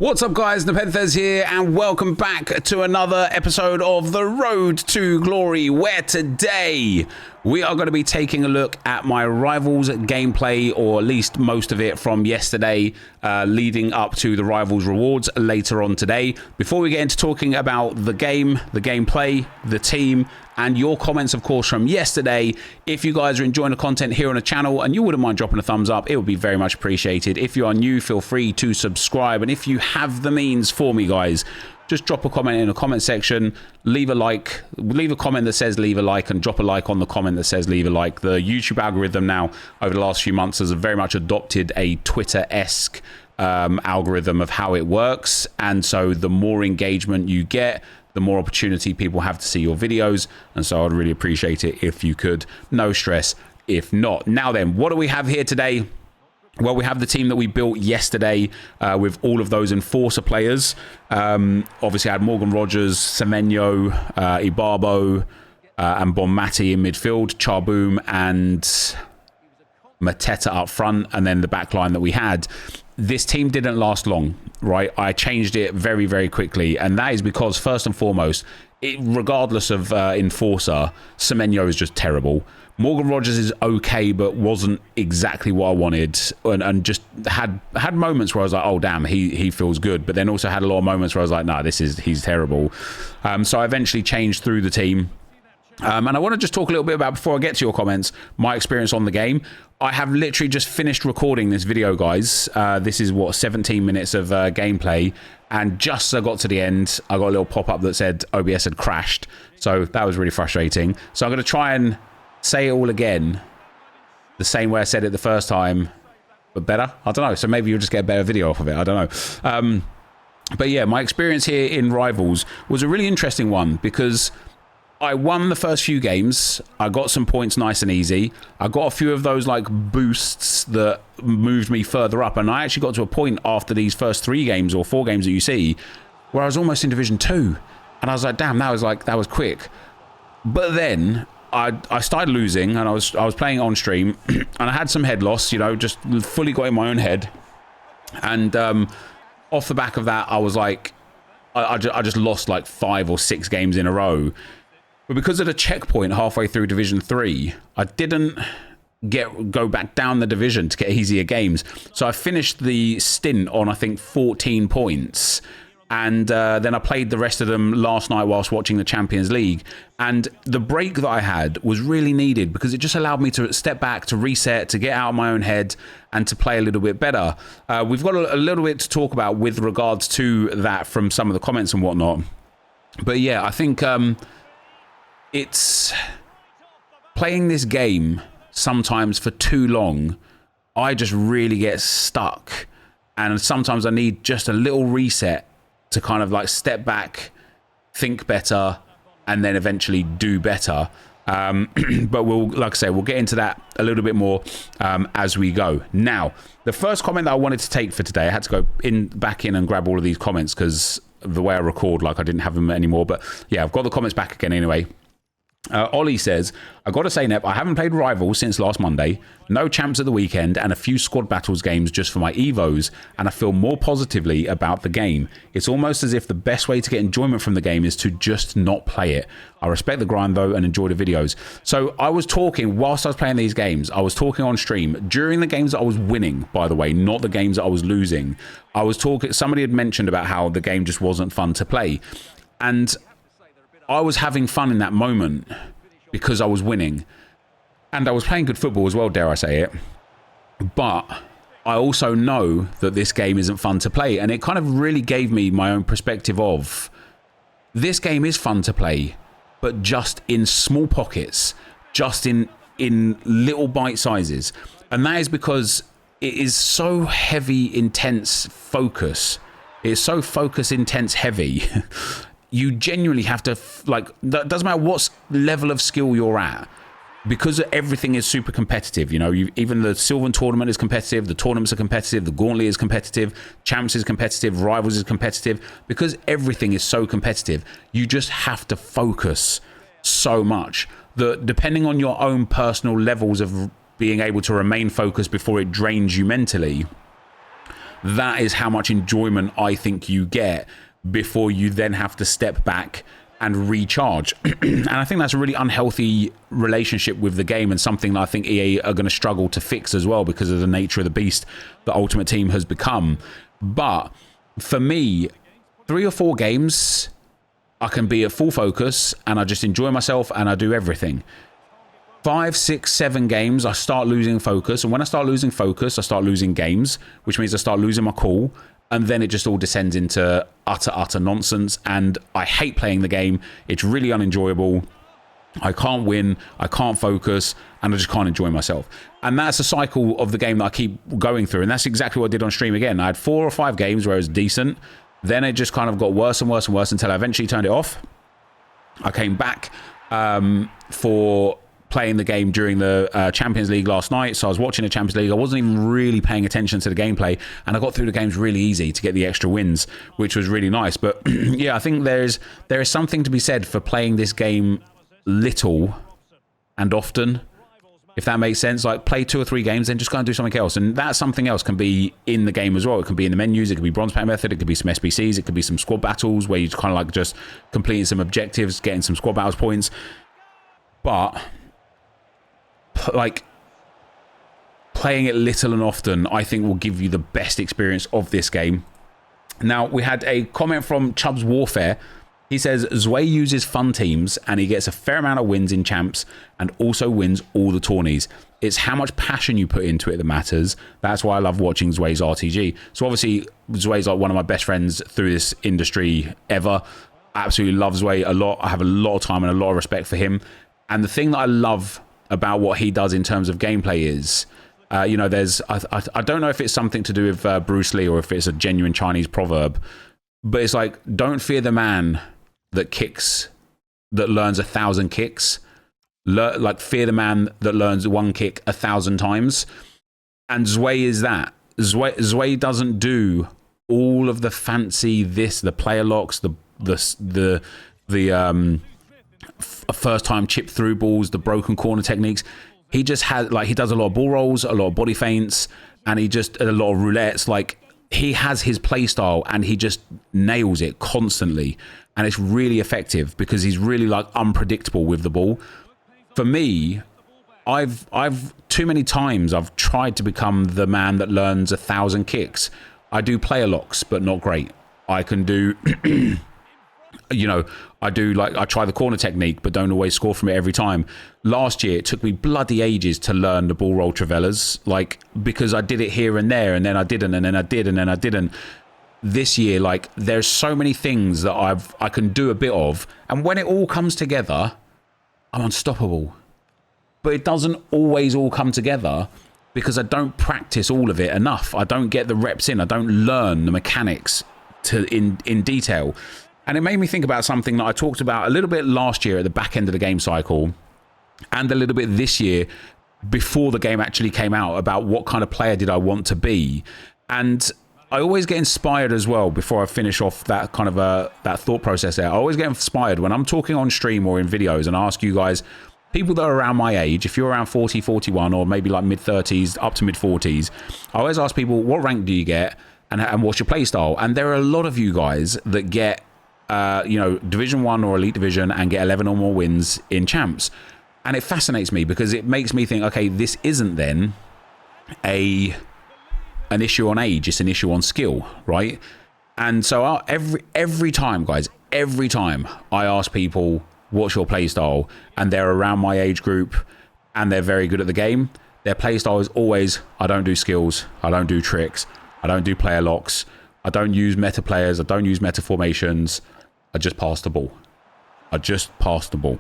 What's up guys, NepentheZ here and welcome back to another episode of The Road to Glory, where today we are going to be taking a look at my Rivals gameplay, or at least most of it from yesterday, leading up to the Rivals rewards later on today. Before we get into talking about the game, the gameplay, the team, and your comments, of course, from yesterday, if you guys are enjoying the content here on the channel and you wouldn't mind dropping a thumbs up, it would be very much appreciated. If you are new, feel free to subscribe. And if you have the means for me, guys, just drop a comment in the comment section, leave a like, leave a comment that says leave a like, and drop a like on the comment that says leave a like. The YouTube algorithm now, over the last few months, has very much adopted a Twitter-esque algorithm of how it works. And so the more engagement you get, the more opportunity people have to see your videos, and so I'd really appreciate it if you could. No stress if not. Now then, what do we have here today? Well, we have the team that we built yesterday with all of those Enforcer players. Obviously, I had Morgan Rogers, Semenyo, Ibabo, and Bonmati in midfield, Charboom and Mateta up front, and then the back line that we had. This team didn't last long, right? I changed it very, very quickly, and that is because, first and foremost, regardless of Enforcer, Semenyo is just terrible. Morgan Rogers is okay, but wasn't exactly what I wanted, and just had moments where I was like, oh damn, he feels good, but then also had a lot of moments where I was like, nah, he's terrible. So I eventually changed through the team. And I want to just talk a little bit about, before I get to your comments, my experience on the game. I have literally just finished recording this video, guys. This is, what, 17 minutes of gameplay. And just as I got to the end, I got a little pop-up that said OBS had crashed. So that was really frustrating. So I'm going to try and say it all again, the same way I said it the first time, but better. I don't know. So maybe you'll just get a better video off of it. I don't know. But yeah, my experience here in Rivals was a really interesting one, because I won the first few games. I got some points nice and easy. I got a few of those like boosts that moved me further up, and I actually got to a point after these first 3 games or 4 games that you see where I was almost in Division 2, and I was like, damn, that was quick. But then I started losing, and I was playing on stream and I had some head loss, you know, just fully got in my own head, and off the back of that I was like, I just lost like 5 or 6 games in a row. But because of the checkpoint halfway through Division 3, I didn't go back down the division to get easier games. So I finished the stint on, I think, 14 points. And then I played the rest of them last night whilst watching the Champions League. And the break that I had was really needed, because it just allowed me to step back, to reset, to get out of my own head, and to play a little bit better. We've got a little bit to talk about with regards to that from some of the comments and whatnot. But yeah, I think it's playing this game sometimes for too long. I just really get stuck, and sometimes I need just a little reset to kind of like step back, think better, and then eventually do better. But we'll, like I say, we'll get into that a little bit more as we go. Now, the first comment that I wanted to take for today, I had to go back in and grab all of these comments because the way I record, like, I didn't have them anymore. But yeah, I've got the comments back again anyway. Ollie says, I gotta say, Nep, I haven't played Rivals since last Monday. No champs at the weekend and a few squad battles games just for my Evos, and I feel more positively about the game. It's almost as if the best way to get enjoyment from the game is to just not play it. I respect the grind though and enjoy the videos. So I was talking, whilst I was playing these games, I was talking on stream during the games that I was winning, by the way, not the games that I was losing. I was talking, somebody had mentioned about how the game just wasn't fun to play. And I was having fun in that moment because I was winning, and I was playing good football as well, dare I say it. But I also know that this game isn't fun to play, and it kind of really gave me my own perspective of, this game is fun to play, but just in small pockets, just in little bite sizes. And that is because it is so heavy, intense focus. It's so focus, intense, heavy. You genuinely have to, like, that doesn't matter what level of skill you're at, because everything is super competitive. You know, even the Sylvan tournament is competitive, the tournaments are competitive, the Gauntlet is competitive, Champs is competitive, Rivals is competitive. Because everything is so competitive, you just have to focus so much that, depending on your own personal levels of being able to remain focused before it drains you mentally, that is how much enjoyment I think you get before you then have to step back and recharge. And I think that's a really unhealthy relationship with the game, and something that I think EA are going to struggle to fix as well, because of the nature of the beast that Ultimate Team has become. But for me, 3 or 4 games, I can be at full focus and I just enjoy myself and I do everything. 5, 6, 7 games, I start losing focus. And when I start losing focus, I start losing games, which means I start losing my cool. And then it just all descends into utter nonsense. And I hate playing the game. It's really unenjoyable. I can't win. I can't focus. And I just can't enjoy myself. And that's a cycle of the game that I keep going through. And that's exactly what I did on stream again. I had 4 or 5 games where it was decent. Then it just kind of got worse and worse and worse until I eventually turned it off. I came back for playing the game during the Champions League last night. So I was watching the Champions League. I wasn't even really paying attention to the gameplay, and I got through the games really easy to get the extra wins, which was really nice. But yeah, I think there is something to be said for playing this game little and often, if that makes sense. Like, play 2 or 3 games, then just go and do something else. And that something else can be in the game as well. It can be in the menus, it could be bronze pack method, it could be some SBCs, it could be some squad battles where you kind of like just completing some objectives, getting some squad battles points. But like, playing it little and often, I think, will give you the best experience of this game. Now, we had a comment from Chubbs Warfare. He says, Zwei uses fun teams and he gets a fair amount of wins in champs and also wins all the tourneys. It's how much passion you put into it that matters. That's why I love watching Zwei's RTG. So obviously, Zwei's like one of my best friends through this industry ever. I absolutely love Zwei a lot. I have a lot of time and a lot of respect for him. And the thing that I love about what he does in terms of gameplay is, you know, there's, I don't know if it's something to do with Bruce Lee or if it's a genuine Chinese proverb, but it's like, don't fear the man that learns 1,000 kicks. Like, fear the man that learns 1 kick 1,000 times. And Zwei is that. Zwei doesn't do all of the fancy the player locks, the first time chip through balls, the broken corner techniques. He just has, like, he does a lot of ball rolls, a lot of body feints, and he just a lot of roulettes. Like, he has his play style and he just nails it constantly, and it's really effective because he's really like unpredictable with the ball. For me, I've too many times I've tried to become the man that learns 1,000 kicks. I do player locks, but not great. I can do you know, I try the corner technique, but don't always score from it every time. Last year, it took me bloody ages to learn the ball roll Travellas, like, because I did it here and there, and then I didn't, and then I did, and then I didn't. This year, like, there's so many things that I can do a bit of, and when it all comes together, I'm unstoppable. But it doesn't always all come together because I don't practice all of it enough. I don't get the reps in. I don't learn the mechanics in detail. And it made me think about something that I talked about a little bit last year at the back end of the game cycle, and a little bit this year before the game actually came out, about what kind of player did I want to be. And I always get inspired as well, before I finish off that kind of that thought process there. I always get inspired when I'm talking on stream or in videos and I ask you guys, people that are around my age, if you're around 40, 41, or maybe like mid-30s up to mid-40s, I always ask people, what rank do you get and what's your play style? And there are a lot of you guys that get you know, Division 1 or Elite Division and get 11 or more wins in champs. And it fascinates me because it makes me think, okay, this isn't then an issue on age, it's an issue on skill, right? And so every time, guys, every time I ask people, what's your play style, and they're around my age group and they're very good at the game, their play style is always, I don't do skills, I don't do tricks, I don't do player locks, I don't use meta players, I don't use meta formations, I just pass the ball. I just pass the ball.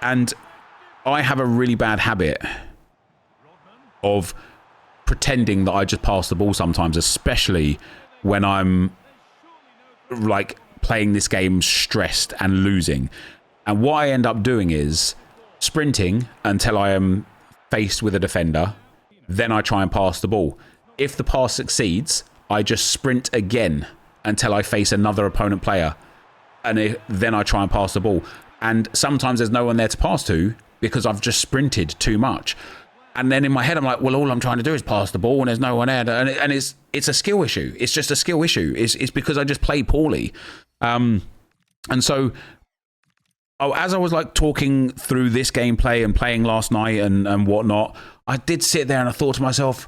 And I have a really bad habit of pretending that I just pass the ball sometimes, especially when I'm like playing this game stressed and losing. And what I end up doing is sprinting until I am faced with a defender. Then I try and pass the ball. If the pass succeeds, I just sprint again until I face another opponent player. And then I try and pass the ball. And sometimes there's no one there to pass to because I've just sprinted too much. And then in my head, I'm like, well, all I'm trying to do is pass the ball and there's no one there. And it's a skill issue. It's just a skill issue. It's because I just play poorly. And so as I was like talking through this gameplay and playing last night and whatnot, I did sit there and I thought to myself,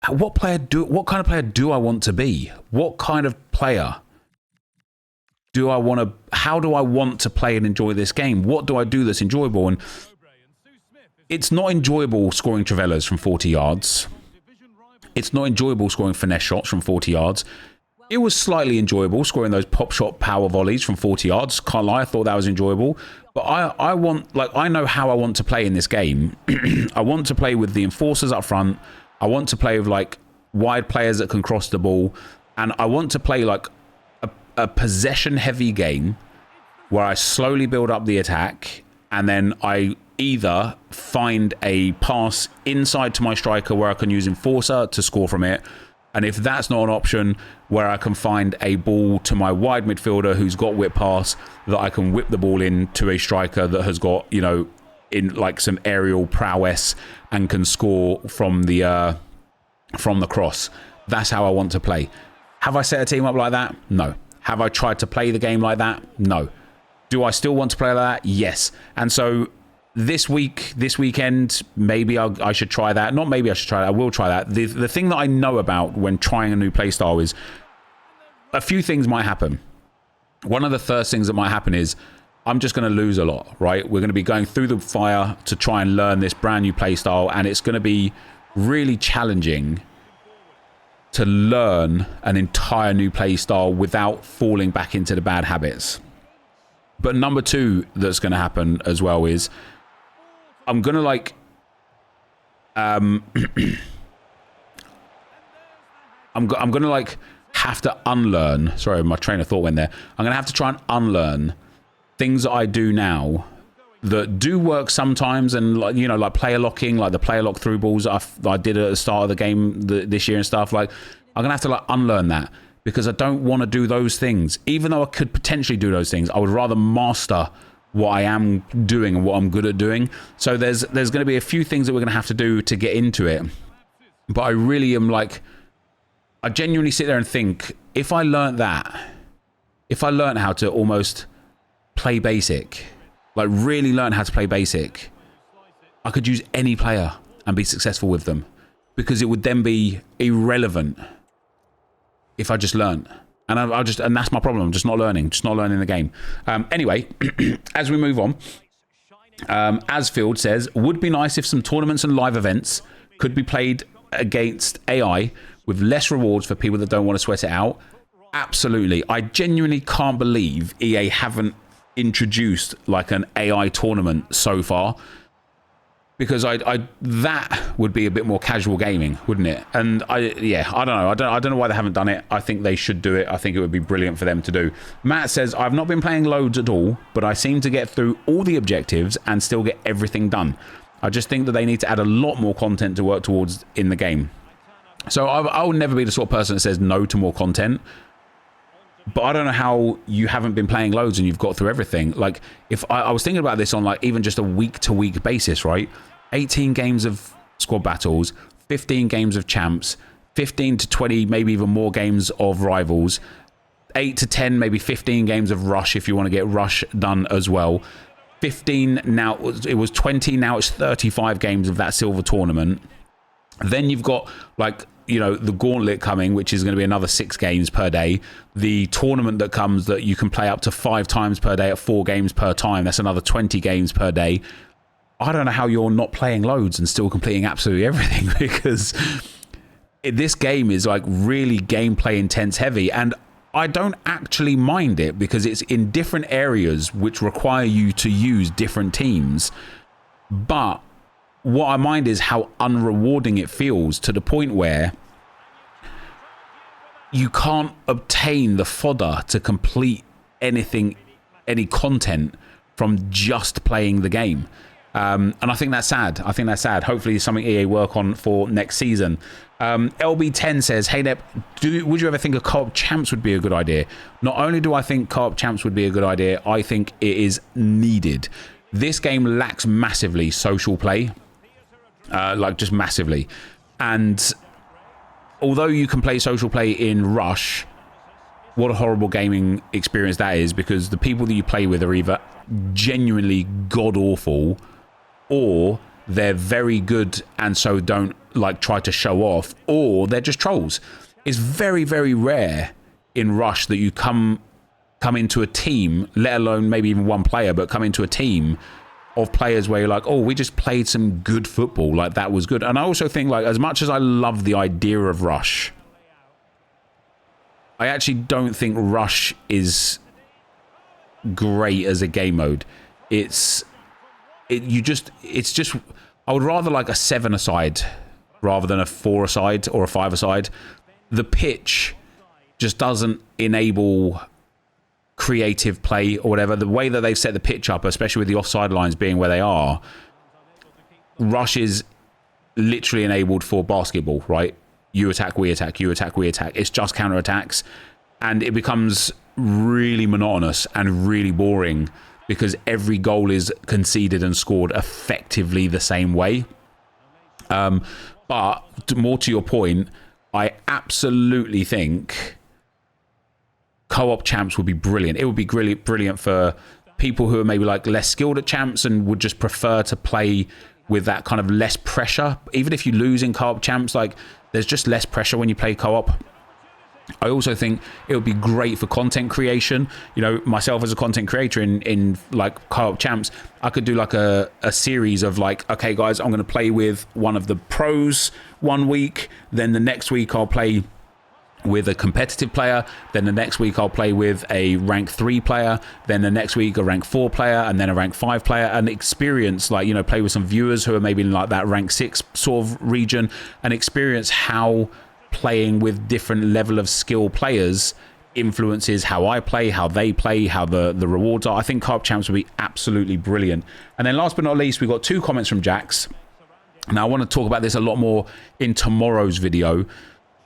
what kind of player do I want to be? What kind of player do I want to, how do I want to play and enjoy this game? What do I do that's enjoyable? And it's not enjoyable scoring Travellas from 40 yards. It's not enjoyable scoring finesse shots from 40 yards. It was slightly enjoyable scoring those pop shot power volleys from 40 yards. Can't lie, I thought that was enjoyable. But I want, like, I know how I want to play in this game. I want to play with the enforcers up front. I want to play with, like, wide players that can cross the ball. And I want to play, like, a possession-heavy game where I slowly build up the attack and then I either find a pass inside to my striker where I can use enforcer to score from it, and if that's not an option, where I can find a ball to my wide midfielder who's got whip pass that I can whip the ball in to a striker that has got, you know, in like some aerial prowess and can score from the cross. That's how I want to play. Have I set a team up like that? No. Have I tried to play the game like that? No. Do I still want to play like that? Yes. And so this weekend, maybe I should try that. Not maybe I should try that. I will try that. The thing that I know about when trying a new playstyle is a few things might happen. One of the first things that might happen is I'm just going to lose a lot, right? We're going to be going through the fire to try and learn this brand new playstyle, and it's going to be really challenging to learn an entire new playstyle without falling back into the bad habits. But number two that's going to happen as well is I'm going to like I'm going to like have to unlearn, sorry, my train of thought went there. I'm going to have to try and unlearn things that I do now that do work sometimes, and like, you know, like player locking, like the player lock through balls I did at the start of the game this year and stuff. Like, I'm gonna have to like unlearn that because I don't want to do those things. Even though I could potentially do those things, I would rather master what I am doing and what I'm good at doing. So there's going to be a few things that we're going to have to do to get into it. But I really am like, I genuinely sit there and think, if I learned how to almost play basic, like really learn how to play basic, I could use any player and be successful with them, because it would then be irrelevant if I just learned. And and that's my problem. I'm just not learning the game. Anyway, as we move on, Asfield says, would be nice if some tournaments and live events could be played against AI with less rewards for people that don't want to sweat it out. Absolutely. I genuinely can't believe EA haven't introduced like an AI tournament so far, because that would be a bit more casual gaming, wouldn't it? And I don't know why they haven't done it. I think they should do it. I think it would be brilliant for them to do. Matt says, I've not been playing loads at all, but I seem to get through all the objectives and still get everything done. I just think that they need to add a lot more content to work towards in the game. So I will never be the sort of person that says no to more content. But I don't know how you haven't been playing loads and you've got through everything. Like, if I was thinking about this on like even just a week-to-week basis, right? 18 games of squad battles, 15 games of champs, 15 to 20, maybe even more games of rivals, 8 to 10, maybe 15 games of rush if you want to get rush done as well. 15, now it was 20, now it's 35 games of that silver tournament. Then you've got like, you know, the gauntlet coming, which is going to be another 6 games per day. The tournament that comes that you can play up to 5 times per day at 4 games per time. That's another 20 games per day. I don't know how you're not playing loads and still completing absolutely everything, because this game is like really gameplay intense heavy, and I don't actually mind it because it's in different areas which require you to use different teams. But what I mind is how unrewarding it feels, to the point where you can't obtain the fodder to complete anything, any content from just playing the game. And I think that's sad. Hopefully it's something EA work on for next season. LB10 says, hey Nep, would you ever think a co-op champs would be a good idea? Not only do I think co-op champs would be a good idea, I think it is needed. This game lacks massively social play. like just massively. And although you can play social play in Rush, what a horrible gaming experience that is, because the people that you play with are either genuinely god-awful, or they're very good and so don't like try to show off, or they're just trolls. It's very, very rare in Rush that you come into a team, let alone maybe even one player, but come into a team of players where you're like, oh, we just played some good football, like that was good. And I also think, like, as much as I love the idea of Rush, I actually don't think Rush is great as a game mode. It's just I would rather like a 7-a-side rather than a 4-a-side or a 5-a-side. The pitch just doesn't enable creative play or whatever. The way that they've set the pitch up, especially with the offside lines being where they are, Rush is literally enabled for basketball, right? You attack, we attack, you attack, we attack. It's just counter-attacks, and it becomes really monotonous and really boring because every goal is conceded and scored effectively the same way. But more to your point, I absolutely think co-op champs would be brilliant. It would be brilliant for people who are maybe like less skilled at champs and would just prefer to play with that kind of less pressure. Even if you lose in co-op champs, like there's just less pressure when you play co-op. I also think it would be great for content creation. You know, myself as a content creator in like co-op champs, I could do like a series of like, okay guys, I'm going to play with one of the pros one week, then the next week I'll play with a competitive player, then the next week I'll play with a rank 3 player, then the next week a rank 4 player, and then a rank 5 player, and experience, like, you know, play with some viewers who are maybe in like that rank 6 sort of region, and experience how playing with different level of skill players influences how I play, how they play, how the rewards are. I think co-op champs would be absolutely brilliant. And then last but not least, we got 2 comments from Jax. Now I want to talk about this a lot more in tomorrow's video,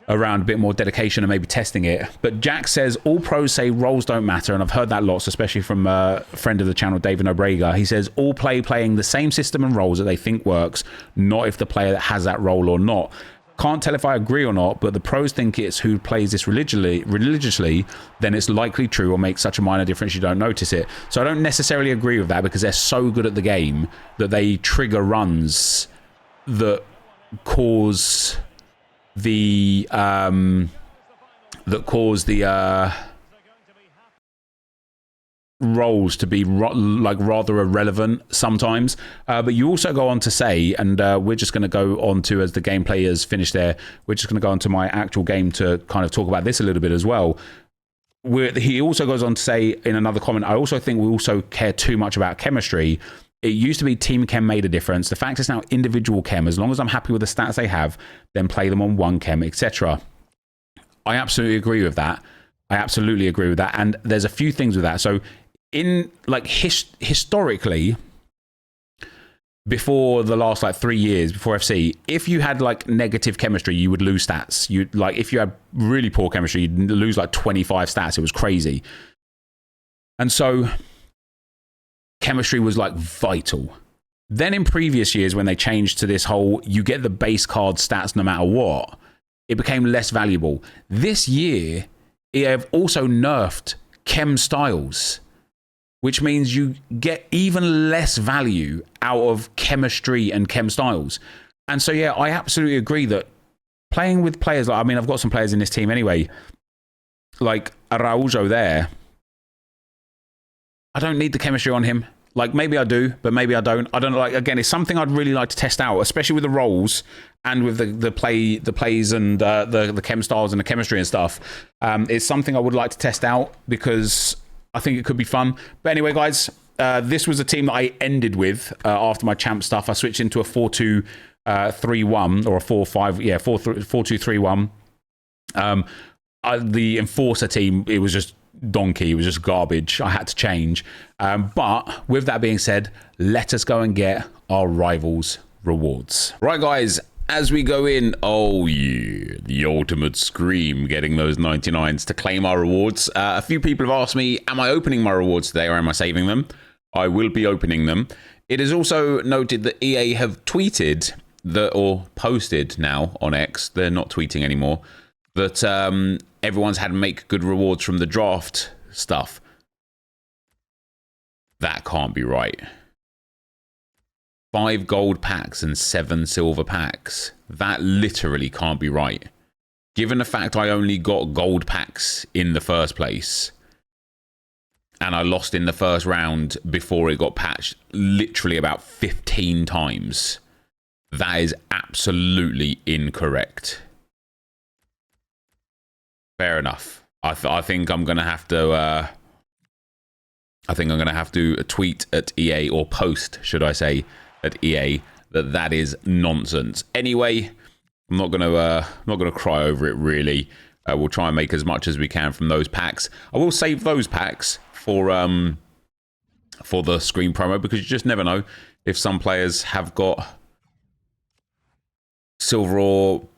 around a bit more dedication and maybe testing it. But Jack says all pros say roles don't matter, and I've heard that lots, especially from a friend of the channel, David Nobrega. He says all playing the same system and roles that they think works, not if the player has that role or not. Can't tell if I agree or not, but the pros think it's who plays this religiously, then it's likely true or makes such a minor difference you don't notice it. So I don't necessarily agree with that, because they're so good at the game that they trigger runs that cause the roles to be like rather irrelevant sometimes. But you also go on to say, and we're just going to go on to, as the gameplay has finished there, we're just going to go on to my actual game to kind of talk about this a little bit as well. He also goes on to say in another comment, I also think we also care too much about chemistry. It used to be team chem made a difference. The fact is now individual chem. As long as I'm happy with the stats they have, then play them on one chem, etc. I absolutely agree with that. And there's a few things with that. So in like historically, before the last like 3 years, before FC, if you had like negative chemistry, you would lose stats. Like if you had really poor chemistry, you'd lose like 25 stats. It was crazy. And so chemistry was like vital. Then in previous years, when they changed to this whole you get the base card stats no matter what, it became less valuable. This year, it have also nerfed chem styles, which means you get even less value out of chemistry and chem styles. And so yeah, I absolutely agree that playing with players like, I mean, I've got some players in this team anyway, like Araujo there, I don't need the chemistry on him. Like maybe I do, but maybe I don't. I don't know. Like again, it's something I'd really like to test out, especially with the roles and with the plays and the chem styles and the chemistry and stuff. It's something I would like to test out because I think it could be fun. But anyway, guys, this was a team that I ended with after my champ stuff. I switched into a 4-2-3-1 or a 4-5, yeah, 4-2-3-1. The enforcer team, it was just donkey. It was just garbage. I had to change. But with that being said, let us go and get our rivals rewards. Right, guys, as we go in, oh yeah, the ultimate scream, getting those 99s to claim our rewards. A few people have asked me, am I opening my rewards today or am I saving them? I will be opening them. It is also noted that EA have tweeted or posted now on X, they're not tweeting anymore, that everyone's had make good rewards from the draft stuff. That can't be right. 5 gold packs and 7 silver packs. That literally can't be right. Given the fact I only got gold packs in the first place, and I lost in the first round before it got patched literally about 15 times. That is absolutely incorrect. Fair enough. I think I'm gonna have to. I think I'm gonna have to tweet at EA, or post, should I say, at EA, that is nonsense. Anyway, I'm not gonna cry over it really. We'll try and make as much as we can from those packs. I will save those packs for the screen promo, because you just never know if some players have got silver or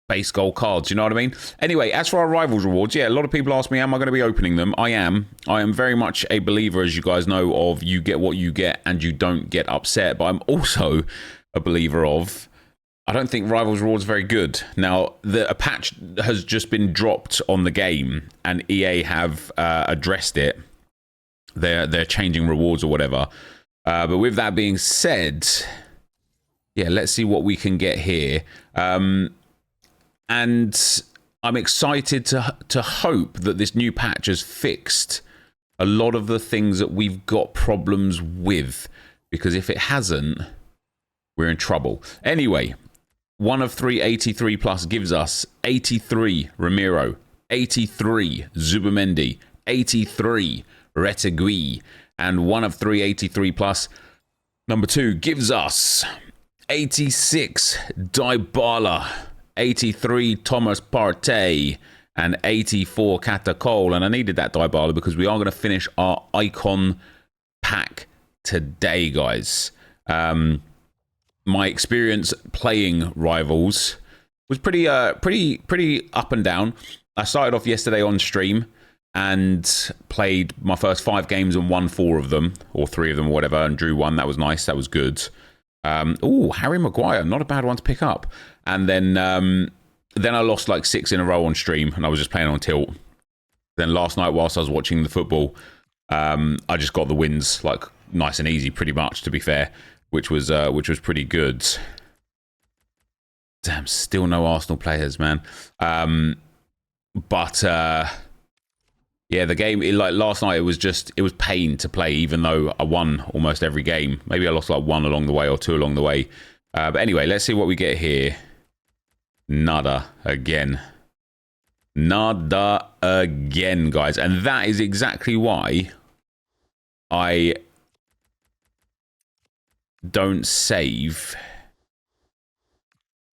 base gold cards, you know what I mean? Anyway, as for our rivals rewards, yeah, a lot of people ask me, am I going to be opening them? I am very much a believer, as you guys know, of you get what you get and you don't get upset. But I'm also a believer of, I don't think rivals rewards are very good. Now, a patch has just been dropped on the game, and EA have addressed it. They're changing rewards or whatever. But with that being said, yeah, let's see what we can get here. And I'm excited to hope that this new patch has fixed a lot of the things that we've got problems with, because if it hasn't, we're in trouble. Anyway, 1 of 3 83 plus gives us 83 Ramiro, 83 Zubimendi, 83 RTG, and 1 of 3 83 plus number 2 gives us 86 Dybala, 83 Thomas Partey, and 84 Catacol. And I needed that Dybala because we are going to finish our icon pack today, guys. My experience playing rivals was pretty up and down. I started off yesterday on stream and played my first 5 games and won 4 of them, or 3 of them, or whatever, and drew 1. That was nice. That was good. Oh, Harry Maguire, not a bad one to pick up. And then I lost like 6 in a row on stream, and I was just playing on tilt. Then last night, whilst I was watching the football, I just got the wins like nice and easy, pretty much, to be fair, which was pretty good. Damn, still no Arsenal players, man. Yeah, the game, like last night, it was pain to play, even though I won almost every game. Maybe I lost like 1 along the way or 2 along the way. But anyway, let's see what we get here. Nada again. Nada again, guys. And that is exactly why I don't save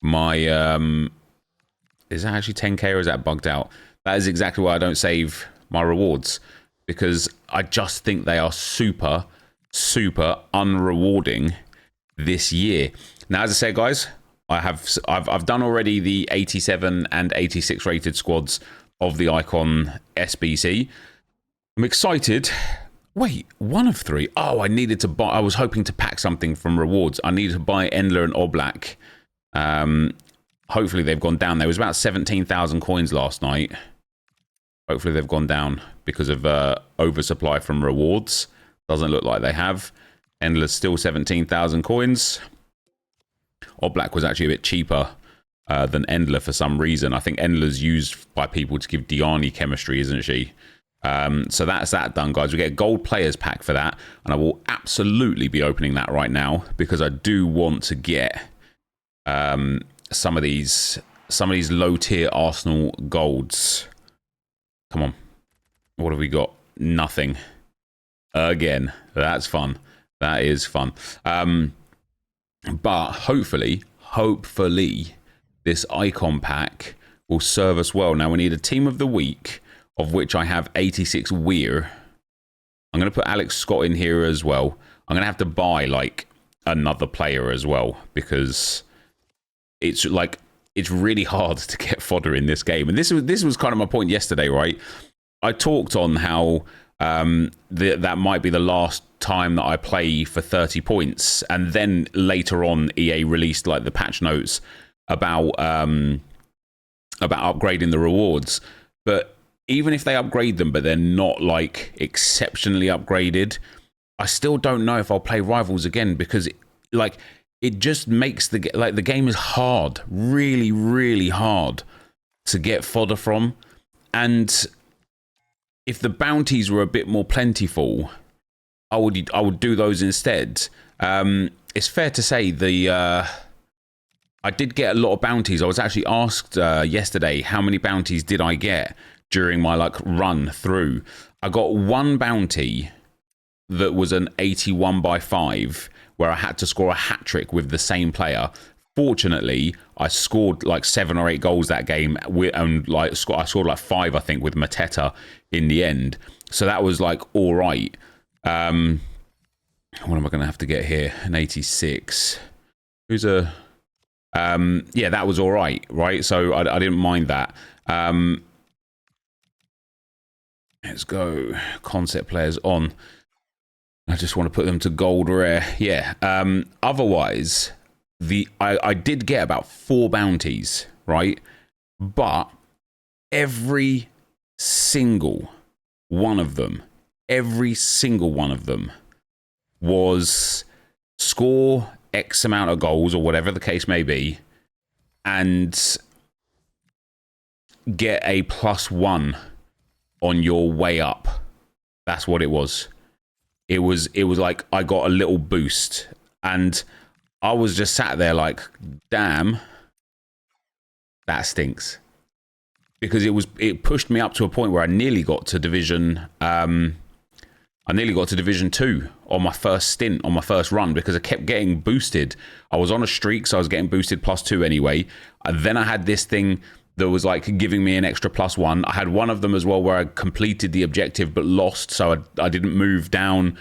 my... is that actually 10k or is that bugged out? That is exactly why I don't save my rewards, because I just think they are super unrewarding this year. Now, as I said, guys, I've done already the 87 and 86 rated squads of the Icon SBC. I'm excited. Wait, 1 of 3. Oh, I needed to buy. I was hoping to pack something from rewards. I needed to buy Endler and Oblak. Hopefully they've gone down. There was about 17,000 coins last night. Hopefully they've gone down because of oversupply from rewards. Doesn't look like they have. Endler's still 17,000 coins. Oblak was actually a bit cheaper than Endler for some reason. I think Endler's used by people to give Diani chemistry, isn't she? So that's that done, guys. We get a gold players pack for that, and I will absolutely be opening that right now because I do want to get some of these low tier Arsenal golds. Come on, what have we got? Nothing. Again, that's fun. That is fun. But hopefully, this icon pack will serve us well. Now we need a team of the week, of which I have 86 Weir. I'm going to put Alex Scott in here as well. I'm going to have to buy like another player as well, because it's really hard to get fodder in this game. And this was kind of my point yesterday, right? I talked on how that might be the last time that I play for 30 points. And then later on, EA released like the patch notes about upgrading the rewards. But even if they upgrade them, but they're not like exceptionally upgraded, I still don't know if I'll play Rivals again, because it just makes the game is hard, really, really hard to get fodder from. And if the bounties were a bit more plentiful, I would do those instead. It's fair to say I did get a lot of bounties. I was actually asked yesterday how many bounties did I get during my run through. I got one bounty that was an 81/5, where I had to score a hat trick with the same player. Fortunately, I scored like 7 or 8 goals that game, and I scored like 5, I think, with Mateta in the end. So that was like all right. What am I going to have to get here? An 86. Who's a? Yeah, that was all right, right? So I didn't mind that. Let's go. Concept players on. I just want to put them to gold rare. Yeah. Otherwise, I did get about 4 bounties, right? But every single one of them was score X amount of goals, or whatever the case may be, and get a +1 on your way up. That's what it was. It was like I got a little boost, and I was just sat there like, damn, that stinks. Because it pushed me up to a point where I nearly got to Division Division 2 on my first stint, on my first run, because I kept getting boosted. I was on a streak, so I was getting boosted +2 anyway. And then I had this thing that was like giving me an extra +1. I had one of them as well where I completed the objective but lost, so I didn't move down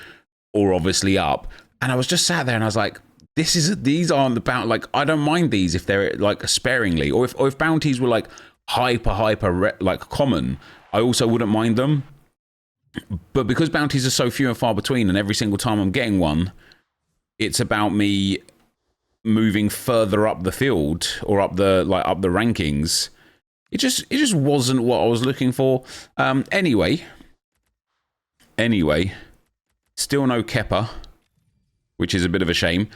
or obviously up. And I was just sat there and I was like, these aren't the bounty. Like, I don't mind these if they're like sparingly, or if bounties were like hyper like common, I also wouldn't mind them. But because bounties are so few and far between, and every single time I'm getting one, it's about me moving further up the field or up the rankings. It just wasn't what I was looking for. Anyway, still no Kepa, which is a bit of a shame.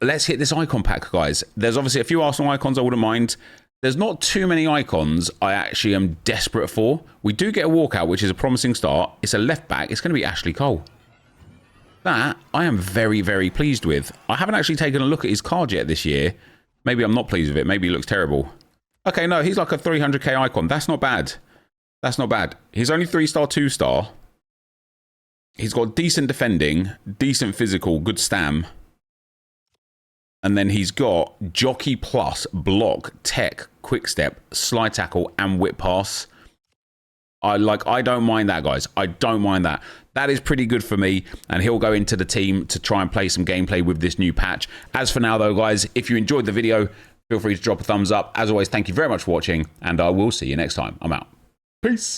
Let's hit this icon pack, guys. There's obviously a few Arsenal icons I wouldn't mind. There's not too many icons I actually am desperate for. We do get a walkout, which is a promising start. It's a left back. It's going to be Ashley Cole. That I am very, very pleased with. I haven't actually taken a look at his card yet this year. Maybe I'm not pleased with it. Maybe he looks terrible. Okay, no, he's like a 300k icon. That's not bad. That's not bad. He's only 3-star, 2-star. He's got decent defending, decent physical, good stam. And then he's got jockey plus, block, tech, quick step, slide tackle, and whip pass. I don't mind that, guys. I don't mind that. That is pretty good for me, and he'll go into the team to try and play some gameplay with this new patch. As for now, though, guys, if you enjoyed the video, feel free to drop a thumbs up. As always, thank you very much for watching, and I will see you next time. I'm out. Peace.